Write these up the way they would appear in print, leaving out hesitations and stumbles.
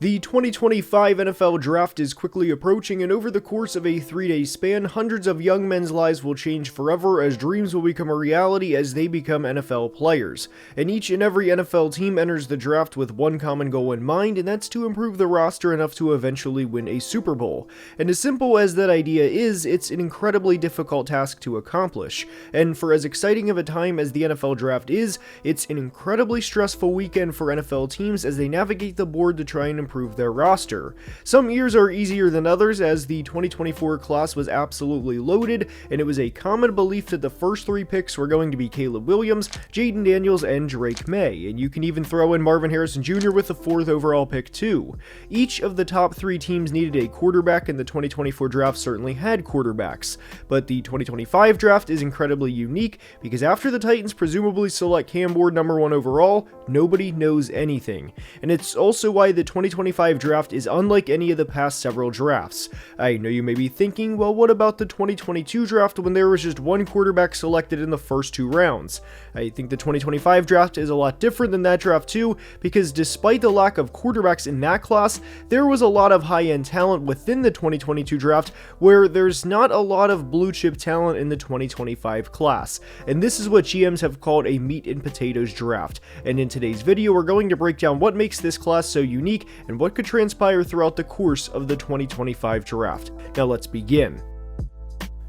The 2025 NFL Draft is quickly approaching, and over the course of a 3-day span, hundreds of young men's lives will change forever as dreams will become a reality as they become NFL players. And each and every NFL team enters the draft with one common goal in mind, and that's to improve the roster enough to eventually win a Super Bowl. And as simple as that idea is, it's an incredibly difficult task to accomplish. And for as exciting of a time as the NFL Draft is, it's an incredibly stressful weekend for NFL teams as they navigate the board to try and improve their roster. Some years are easier than others, as the 2024 class was absolutely loaded, and it was a common belief that the first three picks were going to be Caleb Williams, Jaden Daniels, and Drake May, and you can even throw in Marvin Harrison Jr. with the fourth overall pick too. Each of the top three teams needed a quarterback, and the 2024 draft certainly had quarterbacks, but the 2025 draft is incredibly unique because after the Titans presumably select Cam Ward number 1 overall, nobody knows anything, and it's also why the 2025 draft is unlike any of the past several drafts. I know you may be thinking, well, what about the 2022 draft when there was just one quarterback selected in the first two rounds? I think the 2025 draft is a lot different than that draft too, because despite the lack of quarterbacks in that class, there was a lot of high-end talent within the 2022 draft where there's not a lot of blue-chip talent in the 2025 class. And this is what GMs have called a meat and potatoes draft. And in today's video, we're going to break down what makes this class so unique and what could transpire throughout the course of the 2025 draft. Now let's begin.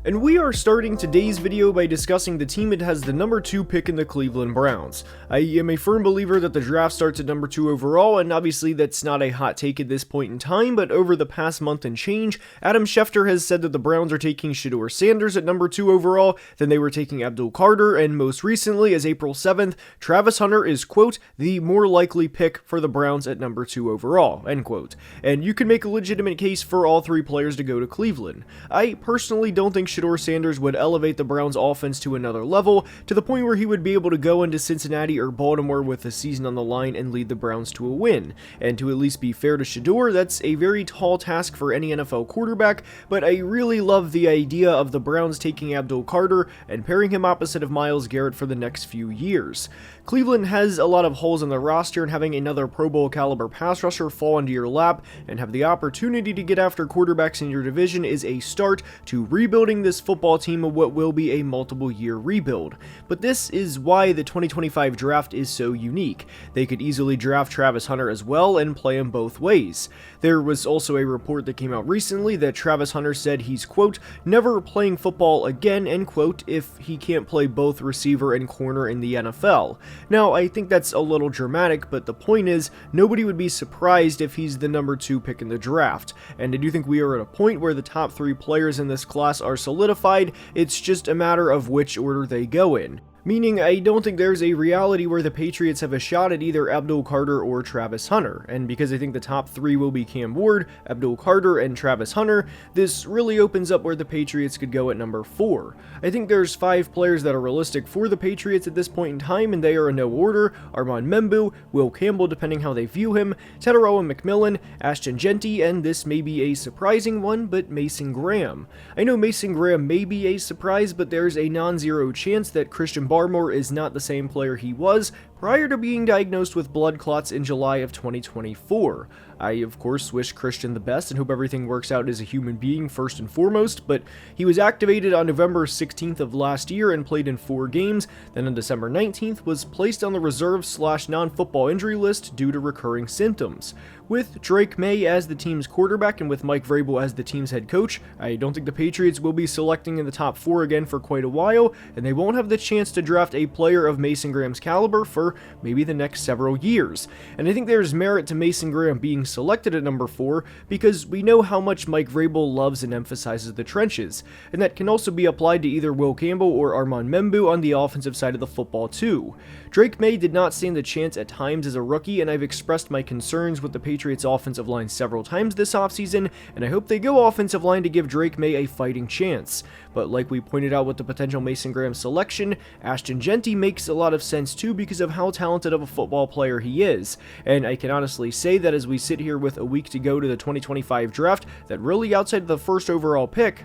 And we are starting today's video by discussing the team that has the number 2 pick in the Cleveland Browns. I am a firm believer that the draft starts at number 2 overall, and obviously that's not a hot take at this point in time, but over the past month and change, Adam Schefter has said that the Browns are taking Shedeur Sanders at number 2 overall, then they were taking Abdul Carter, and most recently, as April 7th, Travis Hunter is, quote, the more likely pick for the Browns at number 2 overall, end quote. And you can make a legitimate case for all three players to go to Cleveland. I personally don't think Shedeur Sanders would elevate the Browns offense to another level, to the point where he would be able to go into Cincinnati or Baltimore with the season on the line and lead the Browns to a win. And to at least be fair to Shedeur, that's a very tall task for any NFL quarterback, but I really love the idea of the Browns taking Abdul Carter and pairing him opposite of Myles Garrett for the next few years. Cleveland has a lot of holes in the roster, and having another Pro Bowl caliber pass rusher fall into your lap and have the opportunity to get after quarterbacks in your division is a start to rebuilding this football team of what will be a multiple year rebuild. But this is why the 2025 draft is so unique. They could easily draft Travis Hunter as well and play him both ways. There was also a report that came out recently that Travis Hunter said he's, quote, never playing football again, end quote, if he can't play both receiver and corner in the NFL. Now, I think that's a little dramatic, but the point is, nobody would be surprised if he's the number 2 pick in the draft. And I do think we are at a point where the top 3 players in this class are solidified, it's just a matter of which order they go in. Meaning, I don't think there's a reality where the Patriots have a shot at either Abdul Carter or Travis Hunter, and because I think the top 3 will be Cam Ward, Abdul Carter, and Travis Hunter, this really opens up where the Patriots could go at number 4. I think there's 5 players that are realistic for the Patriots at this point in time, and they are in no order: Armand Membu, Will Campbell depending how they view him, Teteroa McMillan, Ashton Jeanty, and this may be a surprising one, but Mason Graham. I know Mason Graham may be a surprise, but there's a non-zero chance that Christian Barmore is not the same player he was prior to being diagnosed with blood clots in July of 2024. I, of course, wish Christian the best and hope everything works out as a human being first and foremost, but he was activated on November 16th of last year and played in 4 games, then on December 19th was placed on the reserve/non-football injury list due to recurring symptoms. With Drake May as the team's quarterback and with Mike Vrabel as the team's head coach, I don't think the Patriots will be selecting in the top 4 again for quite a while, and they won't have the chance to draft a player of Mason Graham's caliber for maybe the next several years. And I think there's merit to Mason Graham being selected at number 4 because we know how much Mike Vrabel loves and emphasizes the trenches, and that can also be applied to either Will Campbell or Armand Membu on the offensive side of the football too. Drake May did not stand a chance at times as a rookie, and I've expressed my concerns with the Patriots offensive line several times this offseason, and I hope they go offensive line to give Drake May a fighting chance. But like we pointed out with the potential Mason Graham selection, Ashton Jeanty makes a lot of sense too because of how talented of a football player he is. And I can honestly say that as we sit here with a week to go to the 2025 draft, that really outside of the first overall pick,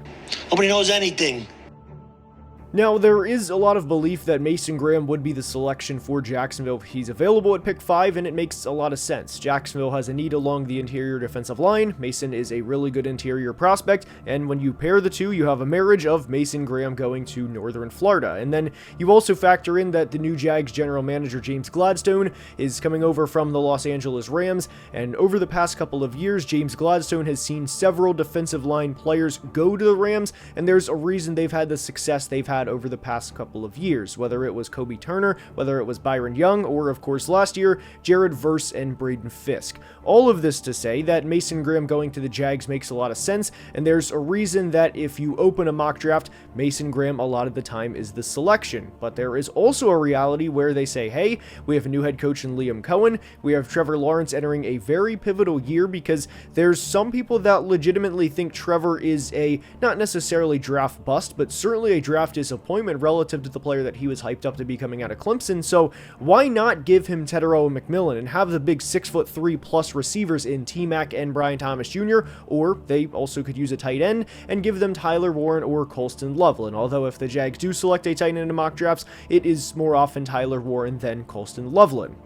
nobody knows anything. Now, there is a lot of belief that Mason Graham would be the selection for Jacksonville if he's available at pick 5, and it makes a lot of sense. Jacksonville has a need along the interior defensive line. Mason is a really good interior prospect, and when you pair the two, you have a marriage of Mason Graham going to Northern Florida. And then you also factor in that the new Jags general manager, James Gladstone, is coming over from the Los Angeles Rams, and over the past couple of years, James Gladstone has seen several defensive line players go to the Rams, and there's a reason they've had the success they've had over the past couple of years, whether it was Kobe Turner, whether it was Byron Young, or of course last year, Jared Verse and Braden Fisk. All of this to say that Mason Graham going to the Jags makes a lot of sense, and there's a reason that if you open a mock draft, Mason Graham a lot of the time is the selection. But there is also a reality where they say, hey, we have a new head coach in Liam Cohen, we have Trevor Lawrence entering a very pivotal year, because there's some people that legitimately think Trevor is a, not necessarily draft bust, but certainly a draft disappointment relative to the player that he was hyped up to be coming out of Clemson. So why not give him Tetero and McMillan and have the big 6'3" plus receivers in T-Mac and Brian Thomas Jr., or they also could use a tight end and give them Tyler Warren or Colston Loveland. Although if the Jags do select a tight end in mock drafts, it is more often Tyler Warren than Colston Loveland.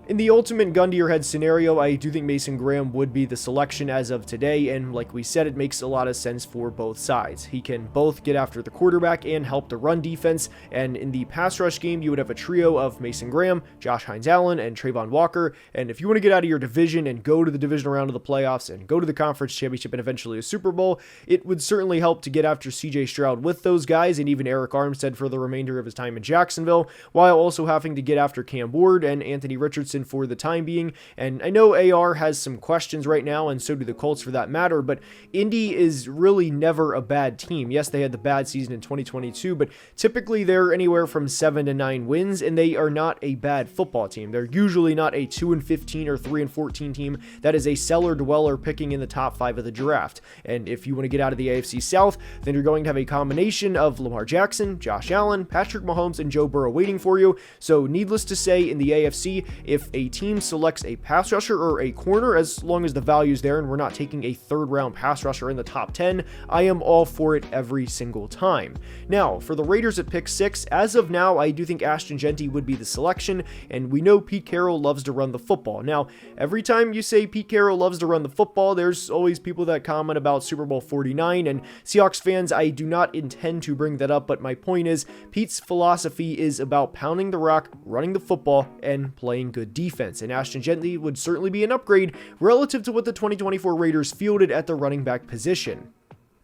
In the ultimate gun to your head scenario, I do think Mason Graham would be the selection as of today, and like we said, it makes a lot of sense for both sides. He can both get after the quarterback and help the run defense, and in the pass rush game, you would have a trio of Mason Graham, Josh Hines-Allen, and Trayvon Walker, and if you want to get out of your division and go to the divisional round of the playoffs and go to the conference championship and eventually a Super Bowl, it would certainly help to get after CJ Stroud with those guys, and even Eric Armstead for the remainder of his time in Jacksonville, while also having to get after Cam Ward and Anthony Richardson for the time being. And I know AR has some questions right now, and so do the Colts for that matter, but Indy is really never a bad team. Yes, they had the bad season in 2022, but typically they're anywhere from 7 to 9 wins, and they are not a bad football team. They're usually not a 2-15 or 3-14 team that is a cellar dweller picking in the top 5 of the draft. And if you want to get out of the AFC South, then you're going to have a combination of Lamar Jackson, Josh Allen, Patrick Mahomes, and Joe Burrow waiting for you. So needless to say, in the AFC, if a team selects a pass rusher or a corner, as long as the value's there and we're not taking a third round pass rusher in the top 10, I am all for it every single time. Now, for the Raiders at pick 6, as of now, I do think Ashton Jeanty would be the selection, and we know Pete Carroll loves to run the football. Now, every time you say Pete Carroll loves to run the football, there's always people that comment about Super Bowl 49, and Seahawks fans, I do not intend to bring that up, but my point is, Pete's philosophy is about pounding the rock, running the football, and playing good defense. And Ashton Jeanty would certainly be an upgrade relative to what the 2024 Raiders fielded at the running back position.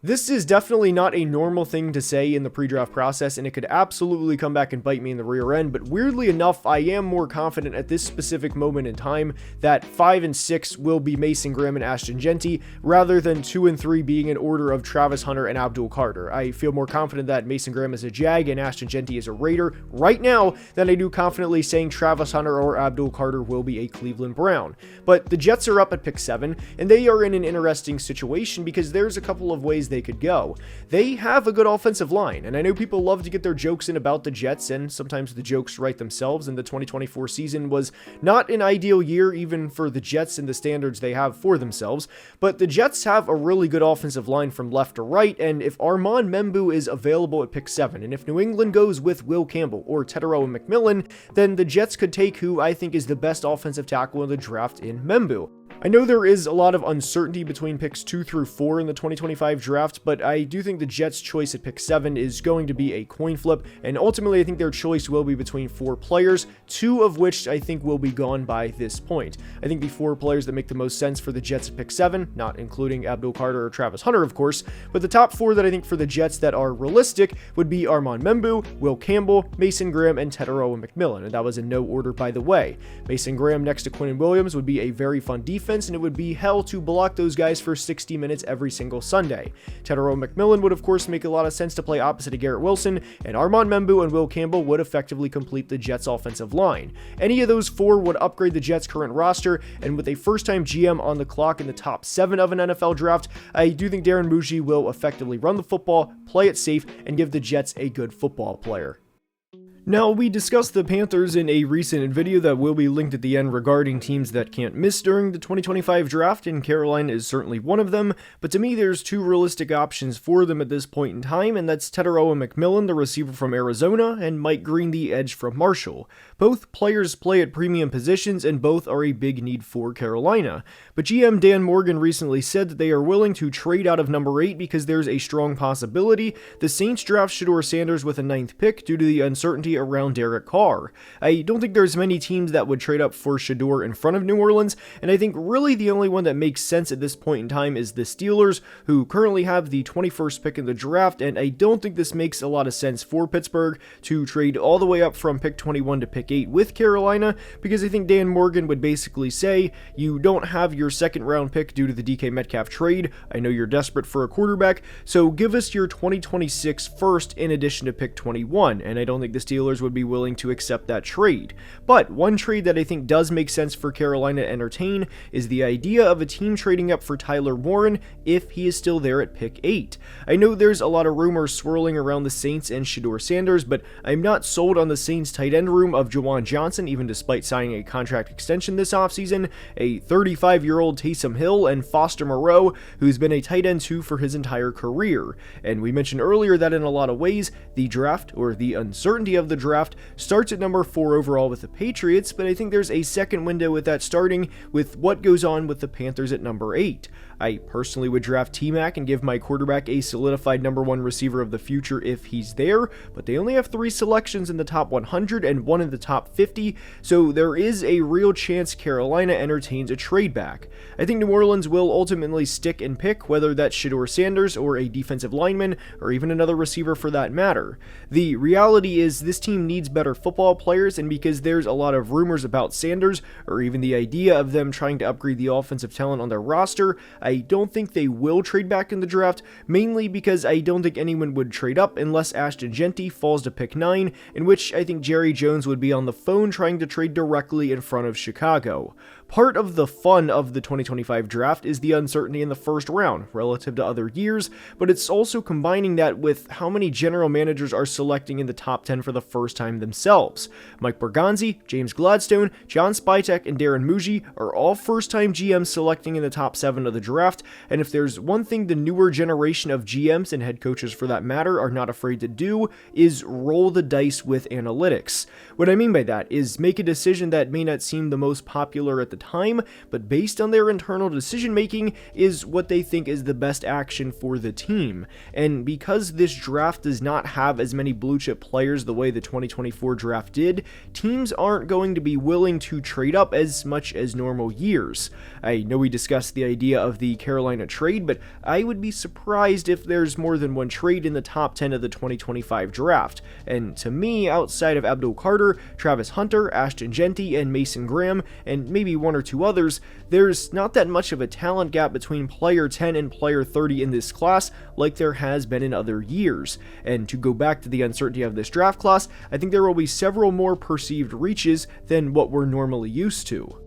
This is definitely not a normal thing to say in the pre-draft process, and it could absolutely come back and bite me in the rear end, but weirdly enough, I am more confident at this specific moment in time that 5 and 6 will be Mason Graham and Ashton Jeanty, rather than 2 and 3 being in order of Travis Hunter and Abdul Carter. I feel more confident that Mason Graham is a Jag and Ashton Jeanty is a Raider right now than I do confidently saying Travis Hunter or Abdul Carter will be a Cleveland Brown. But the Jets are up at pick 7, and they are in an interesting situation because there's a couple of ways they could go. They have a good offensive line, and I know people love to get their jokes in about the Jets, and sometimes the jokes write themselves, and the 2024 season was not an ideal year even for the Jets and the standards they have for themselves, but the Jets have a really good offensive line from left to right, and if Armand Membu is available at pick 7, and if New England goes with Will Campbell or Tetero and McMillan, then the Jets could take who I think is the best offensive tackle in the draft in Membu. I know there is a lot of uncertainty between picks 2 through 4 in the 2025 draft, but I do think the Jets' choice at pick 7 is going to be a coin flip, and ultimately I think their choice will be between 4 players, 2 of which I think will be gone by this point. I think the 4 players that make the most sense for the Jets at pick 7, not including Abdul Carter or Travis Hunter of course, but the top 4 that I think for the Jets that are realistic would be Armand Membu, Will Campbell, Mason Graham, and Tetero and McMillan, and that was in no order by the way. Mason Graham next to Quinnen Williams would be a very fun defense, and it would be hell to block those guys for 60 minutes every single Sunday. Tetero McMillan would of course make a lot of sense to play opposite of Garrett Wilson, and Armand Membu and Will Campbell would effectively complete the Jets offensive line. Any of those 4 would upgrade the Jets' current roster, and with a first-time GM on the clock in the top 7 of an NFL draft, I do think Darren Muji will effectively run the football, play it safe, and give the Jets a good football player. Now, we discussed the Panthers in a recent video that will be linked at the end regarding teams that can't miss during the 2025 draft, and Carolina is certainly one of them, but to me there's two realistic options for them at this point in time, and that's Teteroa McMillan, the receiver from Arizona, and Mike Green, the edge from Marshall. Both players play at premium positions, and both are a big need for Carolina. But GM Dan Morgan recently said that they are willing to trade out of number 8 because there's a strong possibility the Saints draft Shedeur Sanders with a 9th pick due to the uncertainty around Derek Carr. I don't think there's many teams that would trade up for Shedeur in front of New Orleans, and I think really the only one that makes sense at this point in time is the Steelers, who currently have the 21st pick in the draft, and I don't think this makes a lot of sense for Pittsburgh to trade all the way up from pick 21 to pick 8 with Carolina, because I think Dan Morgan would basically say, you don't have your second round pick due to the DK Metcalf trade, I know you're desperate for a quarterback, so give us your 2026 first in addition to pick 21, and I don't think the Steelers would be willing to accept that trade. But one trade that I think does make sense for Carolina to entertain is the idea of a team trading up for Tyler Warren if he is still there at pick 8. I know there's a lot of rumors swirling around the Saints and Shedeur Sanders, but I'm not sold on the Saints tight end room of Juwan Johnson, even despite signing a contract extension this offseason, a 35-year-old Taysom Hill, and Foster Moreau, who's been a tight end 2 for his entire career. And we mentioned earlier that in a lot of ways, the draft, or the uncertainty of the draft, starts at number 4 overall with the Patriots, but I think there's a second window with that starting with what goes on with the Panthers at number 8. I personally would draft T-Mac and give my quarterback a solidified number 1 receiver of the future if he's there, but they only have 3 selections in the top 100 and 1 in the top 50, so there is a real chance Carolina entertains a trade back. I think New Orleans will ultimately stick and pick, whether that's Shedeur Sanders or a defensive lineman, or even another receiver for that matter. The reality is this team needs better football players, and because there's a lot of rumors about Sanders, or even the idea of them trying to upgrade the offensive talent on their roster, I don't think they will trade back in the draft, mainly because I don't think anyone would trade up unless Ashton Genty falls to pick 9, in which I think Jerry Jones would be on the phone trying to trade directly in front of Chicago. Part of the fun of the 2025 draft is the uncertainty in the first round relative to other years, but it's also combining that with how many general managers are selecting in the top 10 for the first time themselves. Mike Berganzi, James Gladstone, John Spytek, and Darren Muji are all first-time GMs selecting in the top 7 of the draft, and if there's one thing the newer generation of GMs and head coaches for that matter are not afraid to do, is roll the dice with analytics. What I mean by that is make a decision that may not seem the most popular at the time, but based on their internal decision making is what they think is the best action for the team. And because this draft does not have as many blue chip players the way the 2024 draft did, teams aren't going to be willing to trade up as much as normal years. I know we discussed the idea of the Carolina trade, but I would be surprised if there's more than one trade in the top 10 of the 2025 draft. And to me, outside of Abdul Carter, Travis Hunter, Ashton Genty, and Mason Graham, and maybe one or two others, there's not that much of a talent gap between player 10 and player 30 in this class like there has been in other years. And to go back to the uncertainty of this draft class, I think there will be several more perceived reaches than what we're normally used to.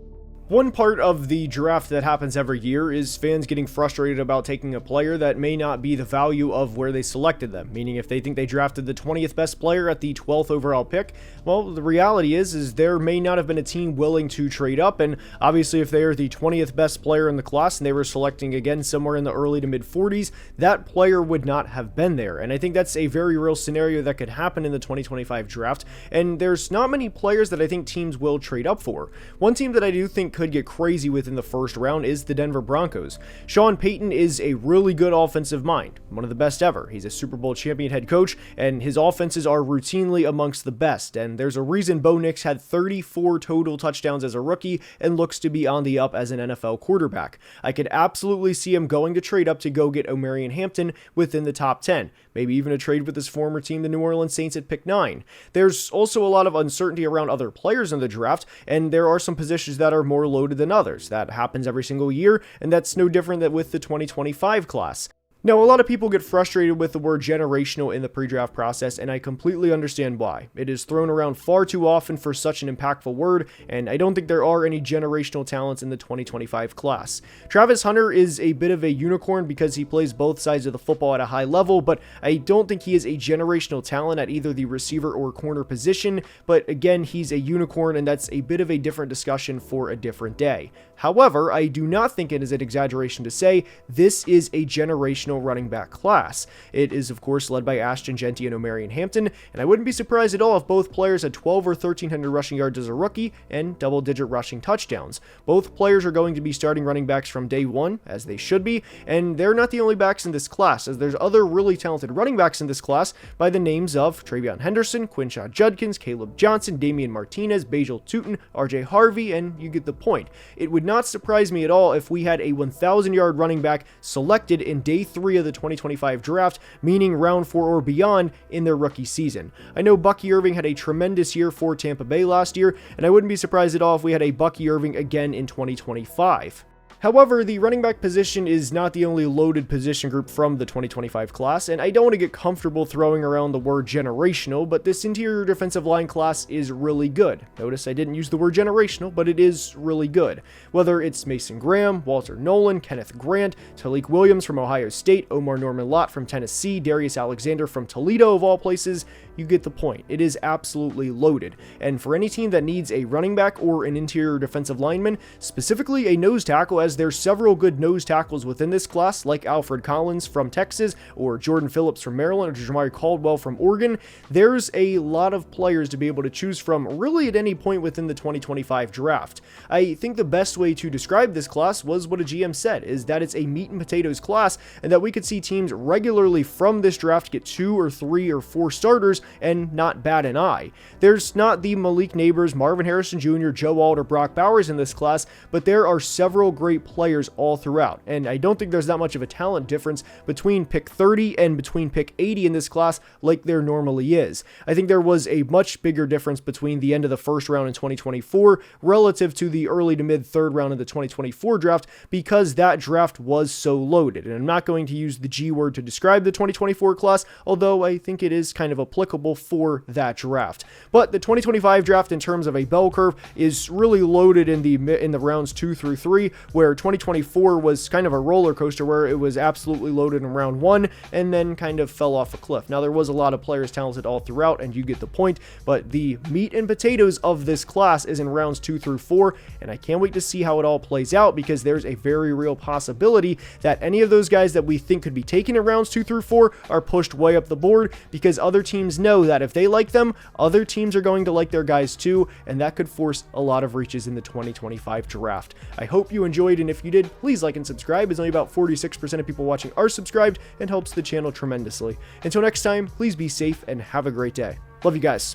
One part of the draft that happens every year is fans getting frustrated about taking a player that may not be the value of where they selected them, meaning if they think they drafted the 20th best player at the 12th overall pick, well, the reality is there may not have been a team willing to trade up, and obviously if they are the 20th best player in the class and they were selecting again somewhere in the early to mid 40s, that player would not have been there, and I think that's a very real scenario that could happen in the 2025 draft, and there's not many players that I think teams will trade up for. One team that I do think could get crazy within the first round is the Denver Broncos. Sean Payton is a really good offensive mind, one of the best ever. He's a Super Bowl champion head coach, and his offenses are routinely amongst the best, and there's a reason Bo Nix had 34 total touchdowns as a rookie and looks to be on the up as an NFL quarterback. I could absolutely see him going to trade up to go get Omarion Hampton within the top 10, maybe even a trade with his former team, the New Orleans Saints, at pick 9. There's also a lot of uncertainty around other players in the draft, and there are some positions that are more loaded than others. That happens every single year, and that's no different than with the 2025 class. Now, a lot of people get frustrated with the word generational in the pre-draft process, and I completely understand why. It is thrown around far too often for such an impactful word, and I don't think there are any generational talents in the 2025 class. Travis Hunter is a bit of a unicorn because he plays both sides of the football at a high level, but I don't think he is a generational talent at either the receiver or corner position, but again, he's a unicorn, and that's a bit of a different discussion for a different day. However, I do not think it is an exaggeration to say this is a generational running back class. It is, of course, led by Ashton Jeanty and Omarion Hampton, and I wouldn't be surprised at all if both players had 12 or 1,300 rushing yards as a rookie and double-digit rushing touchdowns. Both players are going to be starting running backs from day one, as they should be, and they're not the only backs in this class, as there's other really talented running backs in this class by the names of Travion Henderson, Quinshon Judkins, Caleb Johnson, Damian Martinez, Bajal Tootin, RJ Harvey, and you get the point. It would not surprise me at all if we had a 1,000-yard running back selected in day 3 of the 2025 draft, meaning round 4 or beyond in their rookie season. I know Bucky Irving had a tremendous year for Tampa Bay last year, and I wouldn't be surprised at all if we had a Bucky Irving again in 2025. However, the running back position is not the only loaded position group from the 2025 class, and I don't want to get comfortable throwing around the word generational, but this interior defensive line class is really good. Notice I didn't use the word generational, but it is really good. Whether it's Mason Graham, Walter Nolan, Kenneth Grant, Talik Williams from Ohio State, Omar Norman-Lott from Tennessee, Darius Alexander from Toledo of all places, you get the point. It is absolutely loaded, and for any team that needs a running back or an interior defensive lineman, specifically a nose tackle, as there's several good nose tackles within this class, like Alfred Collins from Texas, or Jordan Phillips from Maryland, or Jamari Caldwell from Oregon, there's a lot of players to be able to choose from really at any point within the 2025 draft. I think the best way to describe this class was what a GM said, is that it's a meat and potatoes class, and that we could see teams regularly from this draft get 2 or 3 or 4 starters and not bat an eye. There's not the Malik Neighbors, Marvin Harrison Jr., Joe Alt, or Brock Bowers in this class, but there are several great players all throughout, and I don't think there's that much of a talent difference between pick 30 and between pick 80 in this class like there normally is. I think there was a much bigger difference between the end of the first round in 2024 relative to the early to mid third round of the 2024 draft, because that draft was so loaded, and I'm not going to use the G word to describe the 2024 class, although I think it is kind of applicable for that draft. But the 2025 draft, in terms of a bell curve, is really loaded in the rounds 2 through 3, where 2024 was kind of a roller coaster where it was absolutely loaded in round 1 and then kind of fell off a cliff. Now, there was a lot of players talented all throughout, and you get the point, but the meat and potatoes of this class is in rounds 2 through 4, and I can't wait to see how it all plays out, because there's a very real possibility that any of those guys that we think could be taken in rounds 2 through 4 are pushed way up the board, because other teams know that if they like them, other teams are going to like their guys too, and that could force a lot of reaches in the 2025 draft. I hope you enjoyed, and if you did, please like and subscribe, as only about 46% of people watching are subscribed, and helps the channel tremendously. Until next time, please be safe and have a great day. Love you guys.